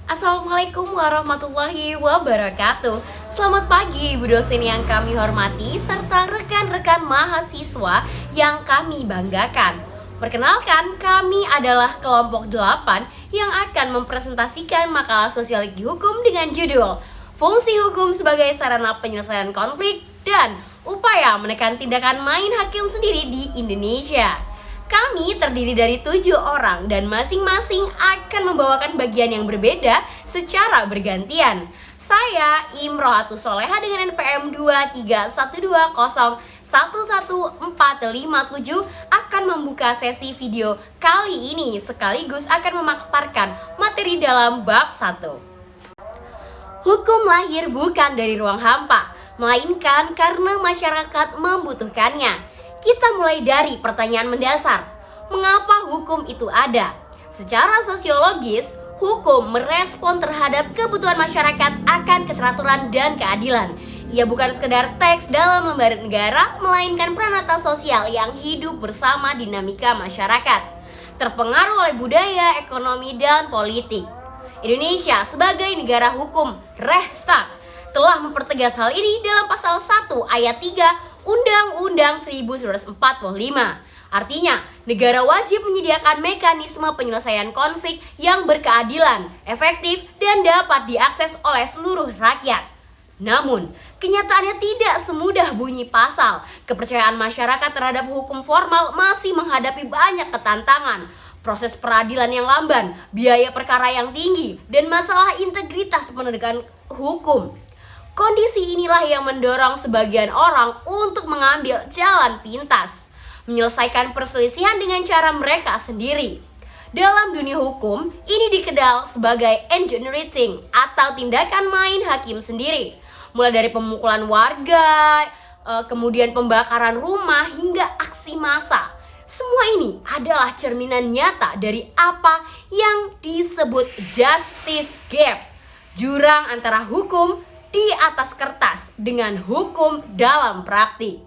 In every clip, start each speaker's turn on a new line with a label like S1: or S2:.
S1: Assalamualaikum warahmatullahi wabarakatuh. Selamat pagi Ibu dosen yang kami hormati serta rekan-rekan mahasiswa yang kami banggakan. Perkenalkan, kami adalah kelompok 8 yang akan mempresentasikan makalah sosiologi hukum dengan judul Fungsi Hukum sebagai Sarana Penyelesaian Konflik dan Upaya Menekan Tindakan Main Hakim Sendiri di Indonesia. Kami terdiri dari 7 orang dan masing-masing akan membawakan bagian yang berbeda secara bergantian. Saya Imrohatus Soleha dengan NPM 23120111457 akan membuka sesi video kali ini sekaligus akan memaparkan materi dalam bab 1. Hukum lahir bukan dari ruang hampa, melainkan karena masyarakat membutuhkannya. Kita mulai dari pertanyaan mendasar. Mengapa hukum itu ada? Secara sosiologis, hukum merespon terhadap kebutuhan masyarakat akan keteraturan dan keadilan. Ia bukan sekedar teks dalam lembaran negara, melainkan pranata sosial yang hidup bersama dinamika masyarakat. Terpengaruh oleh budaya, ekonomi, dan politik. Indonesia sebagai negara hukum Rechtsstaat telah mempertegas hal ini dalam pasal 1 ayat 3 Undang-Undang 1945. Artinya, negara wajib menyediakan mekanisme penyelesaian konflik yang berkeadilan, efektif, dan dapat diakses oleh seluruh rakyat. Namun, kenyataannya tidak semudah bunyi pasal. Kepercayaan masyarakat terhadap hukum formal masih menghadapi banyak ketantangan. Proses peradilan yang lamban, biaya perkara yang tinggi, dan masalah integritas penegakan hukum. Kondisi inilah yang mendorong sebagian orang untuk mengambil jalan pintas, menyelesaikan perselisihan dengan cara mereka sendiri. Dalam dunia hukum, ini dikenal sebagai engineering atau tindakan main hakim sendiri. Mulai dari pemukulan warga, kemudian pembakaran rumah hingga aksi massa. Semua ini adalah cerminan nyata dari apa yang disebut justice gap, jurang antara hukum di atas kertas dengan hukum dalam praktik.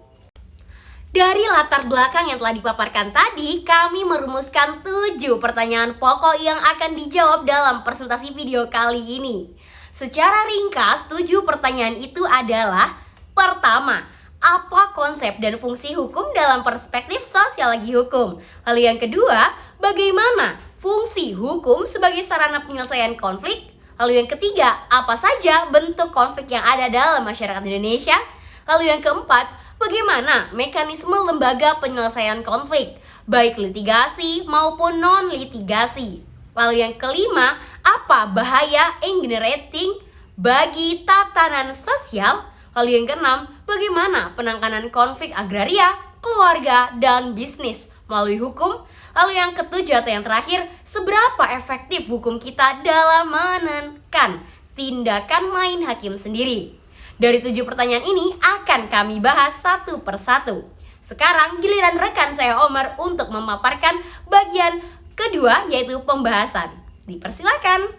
S1: Dari latar belakang yang telah dipaparkan tadi, kami merumuskan 7 pertanyaan pokok yang akan dijawab dalam presentasi video kali ini. Secara ringkas, 7 pertanyaan itu adalah: pertama, apa konsep dan fungsi hukum dalam perspektif sosiologi hukum? Lalu yang kedua, bagaimana fungsi hukum sebagai sarana penyelesaian konflik? Lalu yang ketiga, apa saja bentuk konflik yang ada dalam masyarakat Indonesia? Lalu yang keempat, bagaimana mekanisme lembaga penyelesaian konflik, baik litigasi maupun non-litigasi? Lalu yang kelima, apa bahaya engineering bagi tatanan sosial? Lalu yang keenam, bagaimana penanganan konflik agraria, keluarga, dan bisnis melalui hukum? Lalu yang ketujuh atau yang terakhir, seberapa efektif hukum kita dalam menekan tindakan main hakim sendiri? Dari 7 pertanyaan ini akan kami bahas satu persatu. Sekarang giliran rekan saya Omar untuk memaparkan bagian kedua, yaitu pembahasan. Dipersilakan.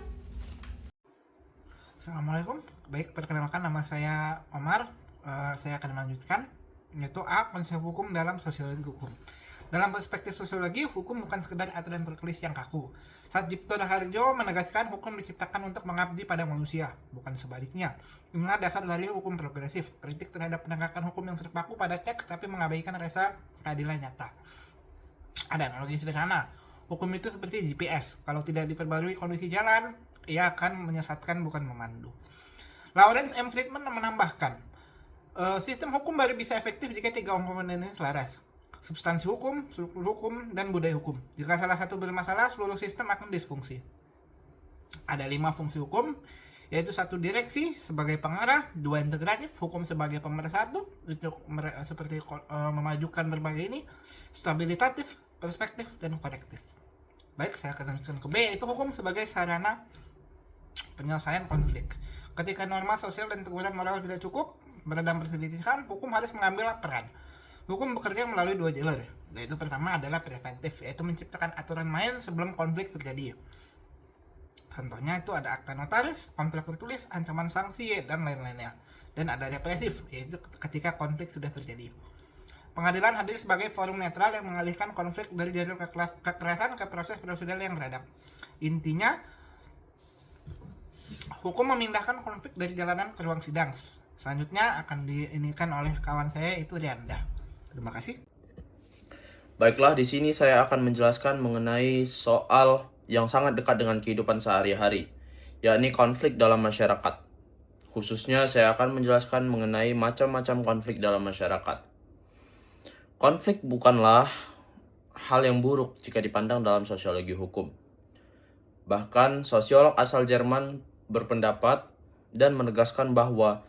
S2: Assalamualaikum. Baik, perkenalkan, nama saya Omar. Saya akan melanjutkan, yaitu A. Konsep hukum dalam sosiologi hukum. Dalam perspektif sosiologi, hukum bukan sekedar aturan tertulis yang kaku. Satjipto Raharjo menegaskan hukum diciptakan untuk mengabdi pada manusia, bukan sebaliknya. Inilah dasar dari hukum progresif, kritik terhadap penegakan hukum yang terpaku pada teks tapi mengabaikan rasa keadilan nyata. Ada analogi sederhana, hukum itu seperti GPS, kalau tidak diperbarui kondisi jalan, ia akan menyesatkan bukan memandu. Lawrence M. Friedman menambahkan, sistem hukum baru bisa efektif jika 3 komponen ini selaras: substansi hukum, struktur hukum, dan budaya hukum. Jika salah satu bermasalah, seluruh sistem akan disfungsi. Ada 5 fungsi hukum, yaitu 1 direksi sebagai pengarah, 2 integratif, hukum sebagai pemersatu, itu seperti memajukan berbagai ini, stabilitatif, perspektif, dan korektif. Baik, saya akan lanjutkan ke B, yaitu hukum sebagai sarana penyelesaian konflik. Ketika norma sosial dan teguran moral tidak cukup meredam perselisihan, hukum harus mengambil peran. Hukum bekerja melalui 2 jalur, yaitu pertama adalah preventif, yaitu menciptakan aturan main sebelum konflik terjadi. Contohnya itu ada akta notaris, kontrak tertulis, ancaman sanksi, dan lain-lainnya. Dan ada represif, yaitu ketika konflik sudah terjadi. Pengadilan hadir sebagai forum netral yang mengalihkan konflik dari jalur kekerasan ke proses prosedural yang beradab. Intinya, hukum memindahkan konflik dari jalanan ke ruang sidang. Selanjutnya akan diinikan oleh kawan saya, itu Rianda. Terima kasih.
S3: Baiklah, di sini saya akan menjelaskan mengenai soal yang sangat dekat dengan kehidupan sehari-hari, yakni konflik dalam masyarakat. Khususnya saya akan menjelaskan mengenai macam-macam konflik dalam masyarakat. Konflik bukanlah hal yang buruk jika dipandang dalam sosiologi hukum. Bahkan sosiolog asal Jerman berpendapat dan menegaskan bahwa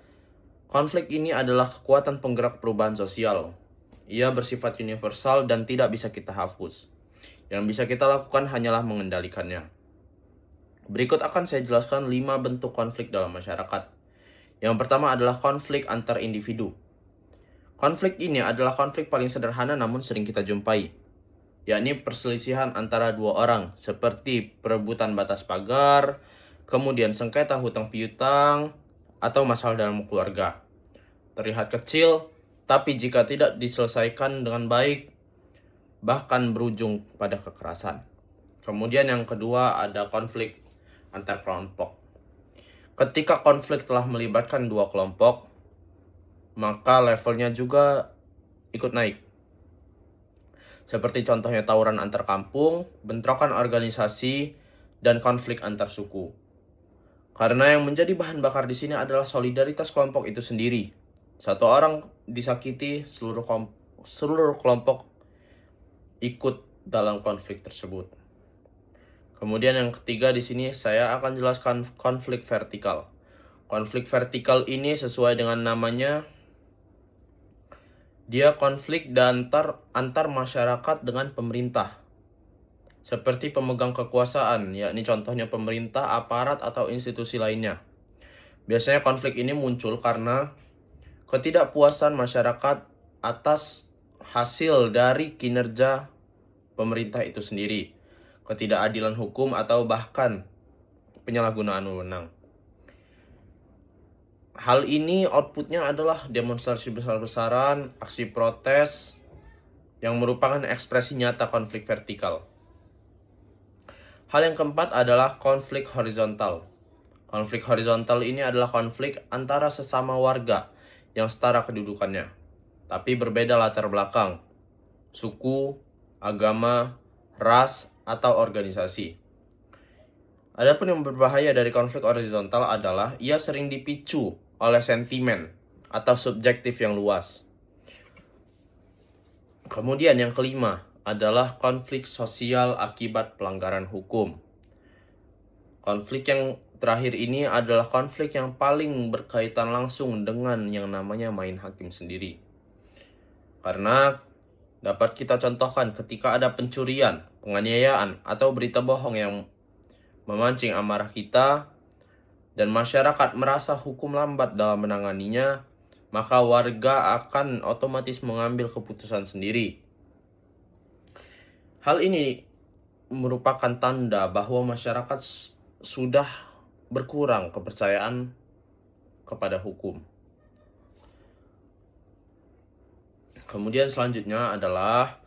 S3: konflik ini adalah kekuatan penggerak perubahan sosial. Ia bersifat universal dan tidak bisa kita hapus. Yang bisa kita lakukan hanyalah mengendalikannya. Berikut akan saya jelaskan 5 bentuk konflik dalam masyarakat. Yang pertama adalah konflik antar individu. Konflik ini adalah konflik paling sederhana namun sering kita jumpai, yakni perselisihan antara 2 orang, seperti perebutan batas pagar, kemudian sengketa hutang piutang, atau masalah dalam keluarga. Terlihat kecil, tapi jika tidak diselesaikan dengan baik, bahkan berujung pada kekerasan. Kemudian yang kedua ada konflik antar kelompok. Ketika konflik telah melibatkan 2 kelompok, maka levelnya juga ikut naik. Seperti contohnya tawuran antar kampung, bentrokan organisasi, dan konflik antar suku. Karena yang menjadi bahan bakar di sini adalah solidaritas kelompok itu sendiri. Satu orang disakiti, seluruh kelompok ikut dalam konflik tersebut. Kemudian yang ketiga di sini saya akan jelaskan konflik vertikal. Konflik vertikal ini sesuai dengan namanya, dia konflik antar masyarakat dengan pemerintah. Seperti pemegang kekuasaan, yakni contohnya pemerintah, aparat, atau institusi lainnya. Biasanya konflik ini muncul karena ketidakpuasan masyarakat atas hasil dari kinerja pemerintah itu sendiri, ketidakadilan hukum, atau bahkan penyalahgunaan wewenang. Hal ini outputnya adalah demonstrasi besar-besaran, aksi protes, yang merupakan ekspresi nyata konflik vertikal. Hal yang keempat adalah konflik horizontal. Konflik horizontal ini adalah konflik antara sesama warga yang setara kedudukannya, tapi berbeda latar belakang, suku, agama, ras, atau organisasi. Adapun yang berbahaya dari konflik horizontal adalah ia sering dipicu oleh sentimen atau subjektif yang luas. Kemudian yang kelima adalah konflik sosial akibat pelanggaran hukum. Konflik yang terakhir ini adalah konflik yang paling berkaitan langsung dengan yang namanya main hakim sendiri. Karena dapat kita contohkan ketika ada pencurian, penganiayaan, atau berita bohong yang memancing amarah kita, dan masyarakat merasa hukum lambat dalam menanganinya, maka warga akan otomatis mengambil keputusan sendiri. Hal ini merupakan tanda bahwa masyarakat sudah berkurang kepercayaan kepada hukum. Kemudian selanjutnya adalah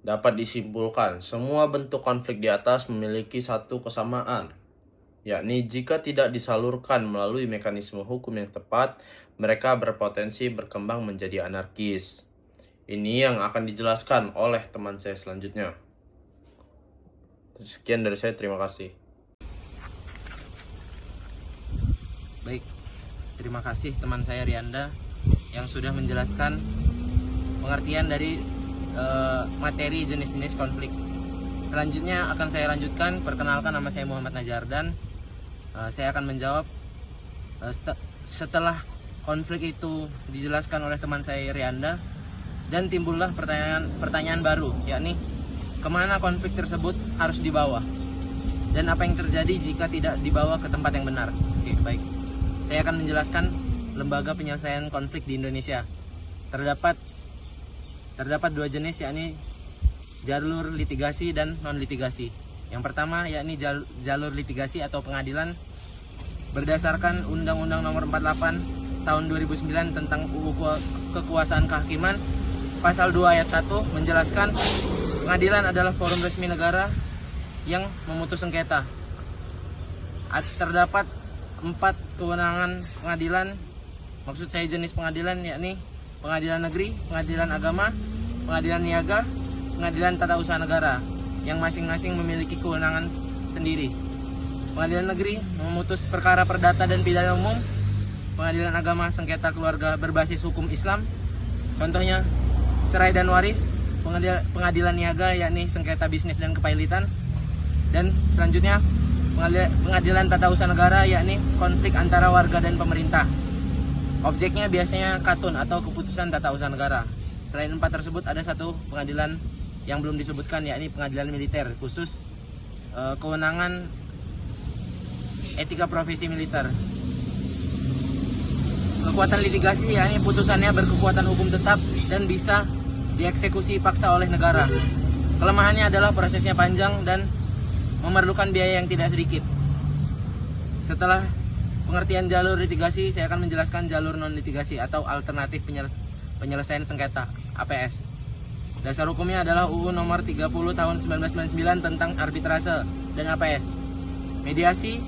S3: dapat disimpulkan semua bentuk konflik di atas memiliki satu kesamaan, yakni jika tidak disalurkan melalui mekanisme hukum yang tepat, mereka berpotensi berkembang menjadi anarkis. Ini yang akan dijelaskan oleh teman saya selanjutnya. Sekian dari saya, terima kasih.
S4: Baik, terima kasih teman saya Rianda yang sudah menjelaskan pengertian dari materi jenis-jenis konflik. Selanjutnya akan saya lanjutkan. Perkenalkan, nama saya Muhammad Najardan. Saya akan menjawab setelah konflik itu dijelaskan oleh teman saya Rianda, dan timbullah pertanyaan baru, yakni kemana konflik tersebut harus dibawa dan apa yang terjadi jika tidak dibawa ke tempat yang benar. Oke, baik. Saya akan menjelaskan lembaga penyelesaian konflik di Indonesia. Terdapat 2 jenis, yakni jalur litigasi dan non-litigasi. Yang pertama yakni jalur litigasi atau pengadilan berdasarkan Undang-Undang Nomor 48 Tahun 2009 tentang UU Kekuasaan Kehakiman. Pasal 2 ayat 1 menjelaskan pengadilan adalah forum resmi negara yang memutus sengketa. Terdapat 4 kewenangan pengadilan. Maksud saya jenis pengadilan yakni pengadilan negeri, pengadilan agama, pengadilan niaga, pengadilan tata usaha negara yang masing-masing memiliki kewenangan sendiri. Pengadilan negeri memutus perkara perdata dan pidana umum. Pengadilan agama sengketa keluarga berbasis hukum Islam. Contohnya cerai dan waris. Pengadilan niaga yakni sengketa bisnis dan kepailitan. Dan selanjutnya pengadilan tata usaha negara yakni konflik antara warga dan pemerintah. Objeknya biasanya katun atau keputusan tata usaha negara. Selain 4 tersebut ada satu pengadilan yang belum disebutkan yakni pengadilan militer khusus kewenangan etika profesi militer. Kekuatan litigasi yakni putusannya berkekuatan hukum tetap dan bisa dieksekusi paksa oleh negara. Kelemahannya adalah prosesnya panjang dan memerlukan biaya yang tidak sedikit. Setelah pengertian jalur litigasi, saya akan menjelaskan jalur non-litigasi atau alternatif penyelesaian sengketa (APS). Dasar hukumnya adalah UU Nomor 30 Tahun 1999 tentang arbitrase dan APS. Mediasi,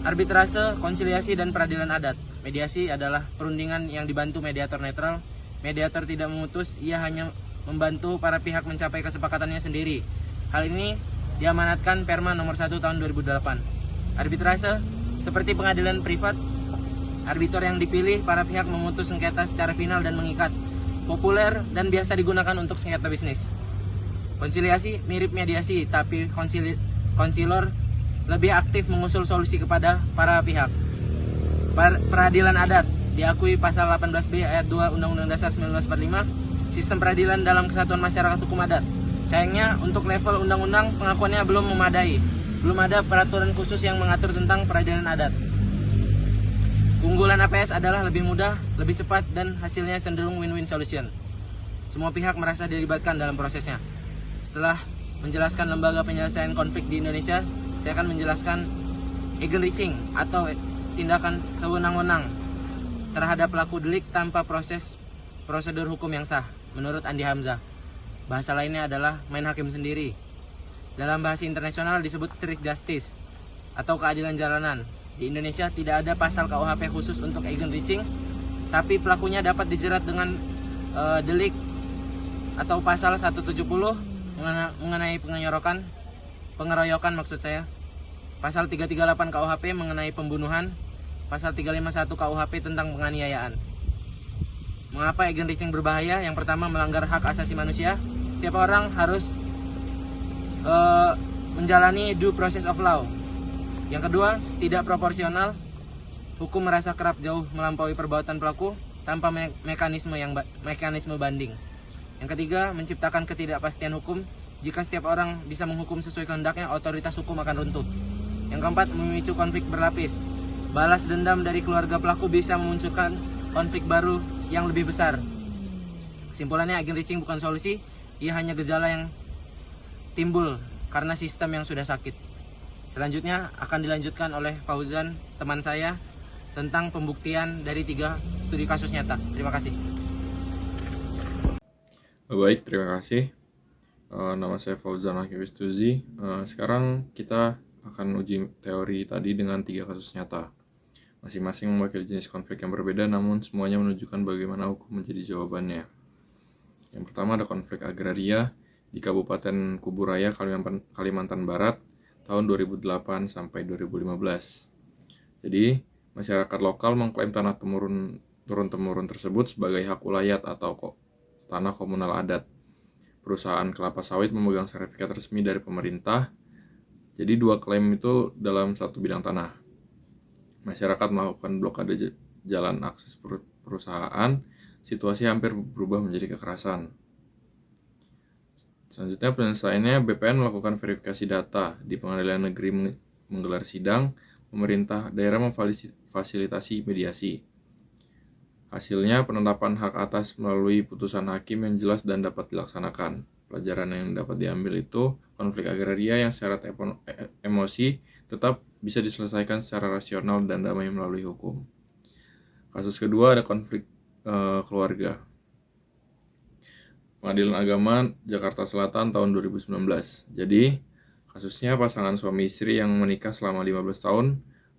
S4: arbitrase, konsiliasi, dan peradilan adat. Mediasi adalah perundingan yang dibantu mediator netral. Mediator tidak memutus, ia hanya membantu para pihak mencapai kesepakatannya sendiri. Hal ini diamanatkan Perma Nomor 1 Tahun 2008. Arbitrase seperti pengadilan privat, arbitor yang dipilih para pihak memutus sengketa secara final dan mengikat. Populer dan biasa digunakan untuk sengketa bisnis. Konsiliasi mirip mediasi, tapi konsilor lebih aktif mengusul solusi kepada para pihak. Peradilan adat diakui pasal 18B ayat 2 Undang-Undang Dasar 1945, sistem peradilan dalam kesatuan masyarakat hukum adat. Sayangnya untuk level undang-undang pengakuannya belum memadai. Belum ada peraturan khusus yang mengatur tentang peradilan adat. Keunggulan APS adalah lebih mudah, lebih cepat, dan hasilnya cenderung win-win solution. Semua pihak merasa dilibatkan dalam prosesnya. Setelah menjelaskan lembaga penyelesaian konflik di Indonesia, saya akan menjelaskan eigenreaching atau tindakan sewenang-wenang terhadap pelaku delik tanpa prosedur hukum yang sah, menurut Andi Hamzah. Bahasa lainnya adalah main hakim sendiri. Dalam bahasa internasional disebut strict justice atau keadilan jalanan. Di Indonesia tidak ada pasal KUHP khusus untuk eigenreaching, tapi pelakunya dapat dijerat dengan delik atau pasal 170 mengenai pengeroyokan maksud saya. Pasal 338 KUHP mengenai pembunuhan, pasal 351 KUHP tentang penganiayaan. Mengapa eigenreaching berbahaya? Yang pertama, melanggar hak asasi manusia. Setiap orang harus menjalani due process of law. Yang kedua, tidak proporsional. Hukum merasa kerap jauh melampaui perbuatan pelaku tanpa mekanisme banding. Yang ketiga, menciptakan ketidakpastian hukum. Jika setiap orang bisa menghukum sesuai kehendaknya, otoritas hukum akan runtuh. Yang keempat, memicu konflik berlapis. Balas dendam dari keluarga pelaku bisa memunculkan konflik baru yang lebih besar. Kesimpulannya, eigenreaching bukan solusi, ia hanya gejala yang timbul karena sistem yang sudah sakit. Selanjutnya akan dilanjutkan oleh Fauzan, teman saya, tentang pembuktian dari 3 studi kasus nyata. Terima kasih.
S5: Baik, terima kasih. Nama saya Fauzan Hakiwistuzi. Sekarang kita akan uji teori tadi dengan 3 kasus nyata. Masing-masing mewakili jenis konflik yang berbeda, namun semuanya menunjukkan bagaimana hukum menjadi jawabannya. Yang pertama ada konflik agraria di Kabupaten Kuburaya, Kalimantan Barat, tahun 2008 sampai 2015. Jadi, masyarakat lokal mengklaim tanah turun-temurun tersebut sebagai hak ulayat atau tanah komunal adat. Perusahaan kelapa sawit memegang sertifikat resmi dari pemerintah. Jadi 2 klaim itu dalam satu bidang tanah. Masyarakat melakukan blokade jalan akses perusahaan. Situasi hampir berubah menjadi kekerasan. Selanjutnya penyelesaiannya, BPN melakukan verifikasi data. Di pengadilan negeri menggelar sidang, pemerintah daerah memfasilitasi mediasi. Hasilnya, penetapan hak atas melalui putusan hakim yang jelas dan dapat dilaksanakan. Pelajaran yang dapat diambil itu, konflik agraria yang secara emosi tetap bisa diselesaikan secara rasional dan damai melalui hukum. Kasus kedua ada konflik keluarga. Pengadilan Agama Jakarta Selatan tahun 2019. Jadi, kasusnya pasangan suami istri yang menikah selama 15 tahun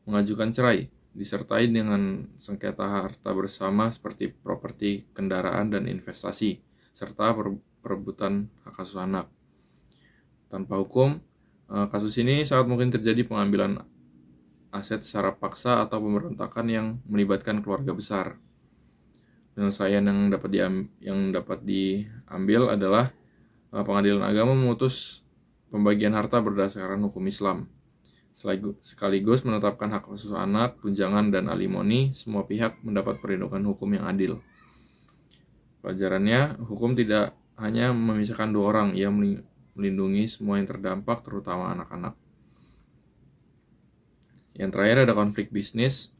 S5: mengajukan cerai, disertai dengan sengketa harta bersama seperti properti, kendaraan, dan investasi, serta perebutan hak asuh anak. Tanpa hukum, kasus ini sangat mungkin terjadi pengambilan aset secara paksa atau pemberontakan yang melibatkan keluarga besar. Penyelesaian yang dapat diambil adalah pengadilan agama memutus pembagian harta berdasarkan hukum Islam, sekaligus menetapkan hak asuh anak, tunjangan, dan alimoni. Semua pihak mendapat perlindungan hukum yang adil. Pelajarannya, hukum tidak hanya memisahkan dua orang, ia melindungi semua yang terdampak, terutama anak-anak. Yang terakhir ada konflik bisnis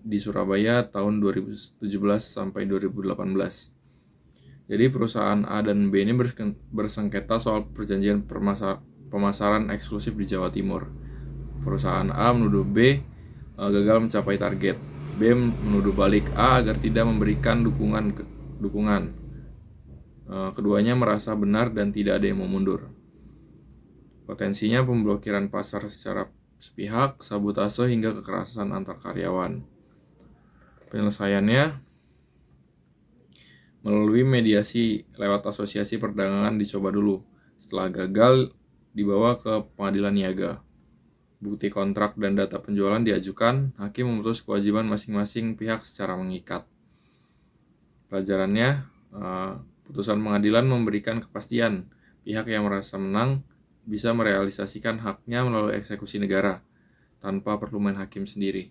S5: di Surabaya tahun 2017 sampai 2018. Jadi perusahaan A dan B ini bersengketa soal perjanjian pemasaran eksklusif di Jawa Timur. Perusahaan A menuduh B gagal mencapai target. B menuduh balik A agar tidak memberikan dukungan. Keduanya merasa benar dan tidak ada yang mau mundur. Potensinya pemblokiran pasar secara sepihak, sabotase, hingga kekerasan antar karyawan. Penyelesaiannya melalui mediasi lewat asosiasi perdagangan dicoba dulu. Setelah gagal, dibawa ke pengadilan niaga. Bukti kontrak dan data penjualan diajukan, hakim memutus kewajiban masing-masing pihak secara mengikat. Pelajarannya, putusan pengadilan memberikan kepastian pihak yang merasa menang bisa merealisasikan haknya melalui eksekusi negara tanpa perlu main hakim sendiri.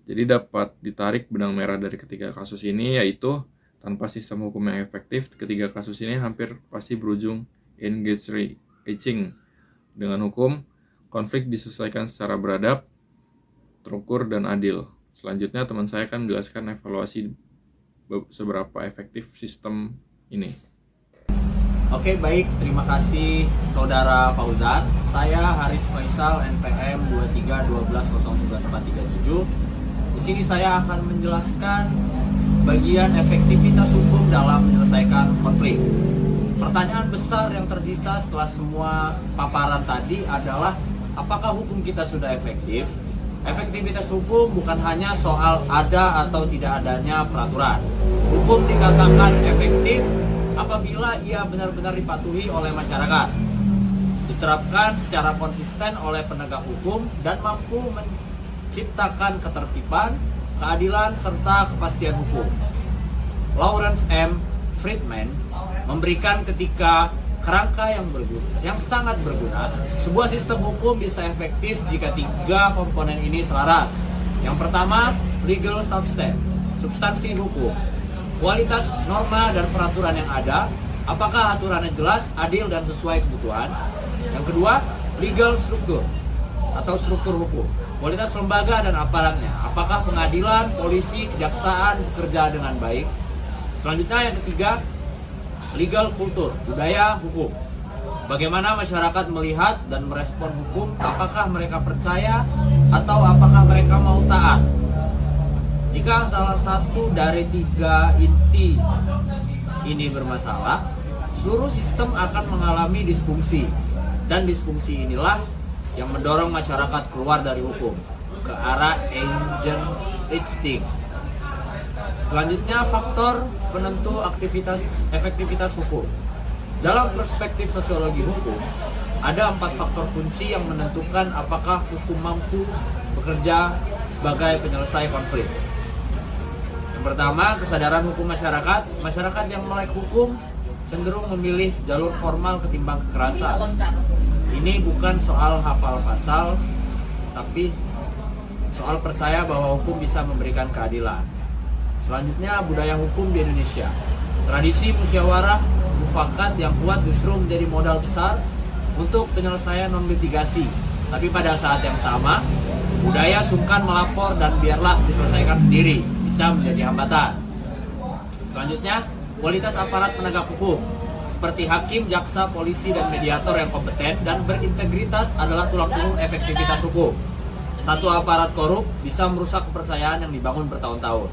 S5: Jadi dapat ditarik benang merah dari ketiga kasus ini, yaitu tanpa sistem hukum yang efektif, ketiga kasus ini hampir pasti berujung engaging. Dengan hukum, konflik diselesaikan secara beradab, terukur, dan adil. Selanjutnya teman saya akan menjelaskan evaluasi seberapa efektif sistem ini.
S6: Oke, baik, terima kasih Saudara Fauzan. Saya Haris Faisal, NPM 2312019437. Di sini saya akan menjelaskan bagian efektivitas hukum dalam menyelesaikan konflik. Pertanyaan besar yang tersisa setelah semua paparan tadi adalah apakah hukum kita sudah efektif? Efektivitas hukum bukan hanya soal ada atau tidak adanya peraturan. Hukum dikatakan efektif apabila ia benar-benar dipatuhi oleh masyarakat, diterapkan secara konsisten oleh penegak hukum, dan mampu menciptakan ketertiban, keadilan, serta kepastian hukum. Lawrence M. Friedman memberikan ketika kerangka yang sangat berguna. Sebuah sistem hukum bisa efektif jika tiga komponen ini selaras. Yang pertama, legal substance, substansi hukum. Kualitas norma dan peraturan yang ada, apakah aturannya jelas, adil, dan sesuai kebutuhan. Yang kedua, legal struktur atau struktur hukum. Kualitas lembaga dan aparatnya, apakah pengadilan, polisi, kejaksaan bekerja dengan baik. Selanjutnya yang ketiga, legal kultur, budaya hukum. Bagaimana masyarakat melihat dan merespon hukum, apakah mereka percaya atau apakah mereka mau taat. Jika salah satu dari tiga inti ini bermasalah, seluruh sistem akan mengalami disfungsi. Dan disfungsi inilah yang mendorong masyarakat keluar dari hukum ke arah agent instinct. Selanjutnya, faktor penentu efektivitas hukum. Dalam perspektif sosiologi hukum, ada 4 faktor kunci yang menentukan apakah hukum mampu bekerja sebagai penyelesai konflik. Yang pertama, kesadaran hukum masyarakat. Masyarakat yang melek hukum cenderung memilih jalur formal ketimbang kekerasan. Ini bukan soal hafal pasal, tapi soal percaya bahwa hukum bisa memberikan keadilan. Selanjutnya, budaya hukum di Indonesia. Tradisi musyawarah mufakat yang kuat justru menjadi modal besar untuk penyelesaian non-litigasi. Tapi pada saat yang sama, budaya sungkan melapor dan biarlah diselesaikan sendiri bisa menjadi hambatan. Selanjutnya, kualitas aparat penegak hukum seperti hakim, jaksa, polisi, dan mediator yang kompeten dan berintegritas adalah tulang punggung efektivitas hukum. Satu aparat korup bisa merusak kepercayaan yang dibangun bertahun-tahun.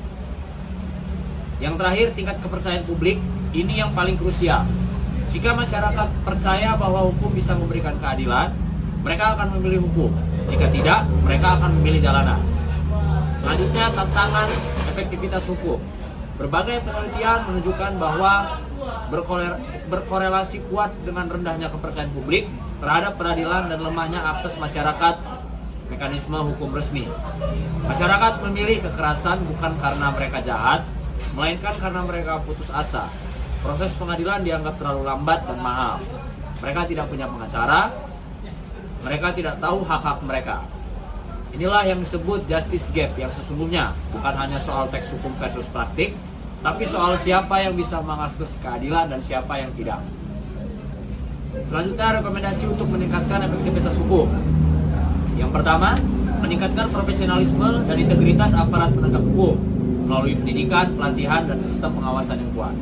S6: Yang terakhir, tingkat kepercayaan publik. Ini yang paling krusial. Jika masyarakat percaya bahwa hukum bisa memberikan keadilan, mereka akan memilih hukum. Jika tidak, mereka akan memilih jalanan. Selanjutnya, tantangan efektivitas hukum. Berbagai penelitian menunjukkan bahwa berkorelasi kuat dengan rendahnya kepercayaan publik terhadap peradilan dan lemahnya akses masyarakat mekanisme hukum resmi. Masyarakat memilih kekerasan bukan karena mereka jahat, melainkan karena mereka putus asa. Proses pengadilan dianggap terlalu lambat dan mahal. Mereka tidak punya pengacara, mereka tidak tahu hak-hak mereka. Inilah yang disebut justice gap yang sesungguhnya, bukan hanya soal teks hukum versus praktik, tapi soal siapa yang bisa mengakses keadilan dan siapa yang tidak. Selanjutnya, rekomendasi untuk meningkatkan efektivitas hukum. Yang pertama, meningkatkan profesionalisme dan integritas aparat penegak hukum melalui pendidikan, pelatihan, dan sistem pengawasan yang kuat.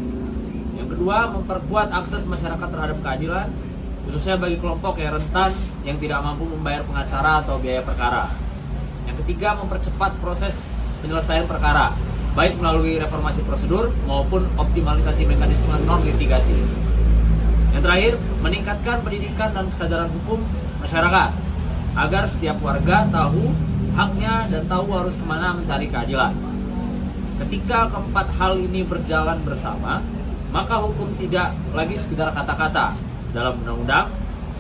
S6: Yang kedua, memperkuat akses masyarakat terhadap keadilan, khususnya bagi kelompok yang rentan yang tidak mampu membayar pengacara atau biaya perkara. Yang ketiga, mempercepat proses penyelesaian perkara, baik melalui reformasi prosedur maupun optimalisasi mekanisme non-litigasi. Yang terakhir, meningkatkan pendidikan dan kesadaran hukum masyarakat, agar setiap warga tahu haknya dan tahu harus kemana mencari keadilan. Ketika keempat hal ini berjalan bersama, maka hukum tidak lagi sekedar kata-kata. Dalam undang-undang,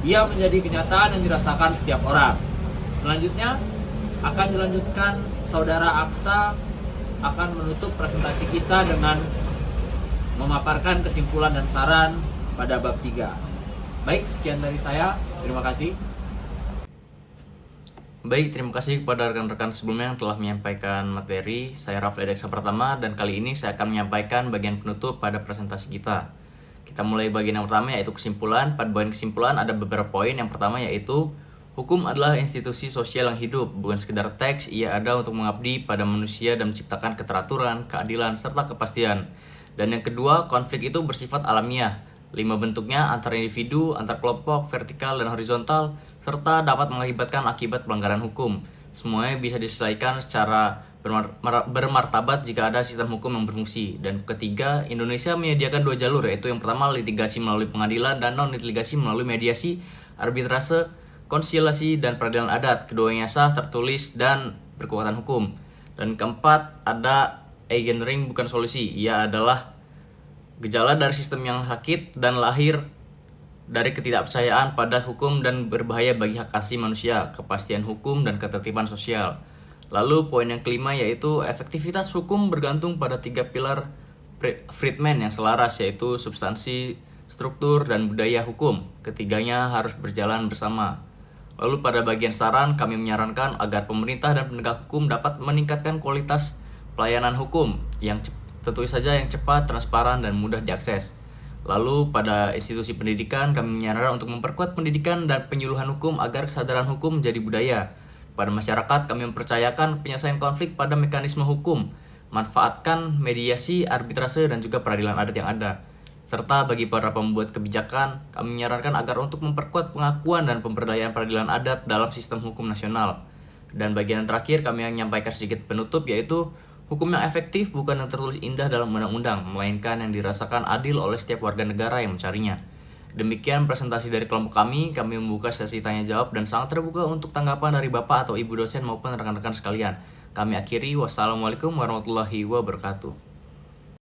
S6: ia menjadi kenyataan yang dirasakan setiap orang. Selanjutnya, akan dilanjutkan Saudara Aksa akan menutup presentasi kita dengan memaparkan kesimpulan dan saran pada bab 3. Baik, sekian dari saya. Terima kasih.
S7: Baik, terima kasih kepada rekan-rekan sebelumnya yang telah menyampaikan materi. Saya Rafli Deksa Pratama dan kali ini saya akan menyampaikan bagian penutup pada presentasi kita. Kita mulai bagian yang pertama yaitu kesimpulan. Pada bagian kesimpulan ada beberapa poin. Yang pertama yaitu hukum adalah institusi sosial yang hidup, bukan sekedar teks. Ia ada untuk mengabdi pada manusia dan menciptakan keteraturan, keadilan, serta kepastian. Dan yang kedua, konflik itu bersifat alamiah. 5 bentuknya antar individu, antar kelompok, vertikal dan horizontal, serta dapat mengakibatkan akibat pelanggaran hukum. Semuanya bisa diselesaikan secara bermartabat jika ada sistem hukum yang berfungsi. Dan ketiga, Indonesia menyediakan 2 jalur, yaitu yang pertama litigasi melalui pengadilan dan non-litigasi melalui mediasi, arbitrase, konsiliasi, dan peradilan adat. Keduanya sah, tertulis, dan berkekuatan hukum. Dan keempat, ada Eigenring bukan solusi. Ia adalah gejala dari sistem yang sakit dan lahir dari ketidakpercayaan pada hukum dan berbahaya bagi hak asasi manusia, kepastian hukum, dan ketertiban sosial. Lalu poin yang kelima yaitu efektivitas hukum bergantung pada 3 pilar Friedman yang selaras, yaitu substansi, struktur, dan budaya hukum. Ketiganya harus berjalan bersama. Lalu pada bagian saran, kami menyarankan agar pemerintah dan penegak hukum dapat meningkatkan kualitas pelayanan hukum yang tentu saja yang cepat, transparan, dan mudah diakses. Lalu pada institusi pendidikan, kami menyarankan untuk memperkuat pendidikan dan penyuluhan hukum agar kesadaran hukum menjadi budaya. Pada masyarakat, kami mempercayakan penyelesaian konflik pada mekanisme hukum, manfaatkan mediasi, arbitrase, dan juga peradilan adat yang ada. Serta bagi para pembuat kebijakan, kami menyarankan agar untuk memperkuat pengakuan dan pemberdayaan peradilan adat dalam sistem hukum nasional. Dan bagian terakhir, kami menyampaikan sedikit penutup yaitu hukum yang efektif bukan yang tertulis indah dalam undang-undang, melainkan yang dirasakan adil oleh setiap warga negara yang mencarinya. Demikian presentasi dari kelompok kami membuka sesi tanya jawab dan sangat terbuka untuk tanggapan dari Bapak atau Ibu dosen maupun rekan-rekan sekalian. Kami akhiri, wassalamualaikum warahmatullahi wabarakatuh.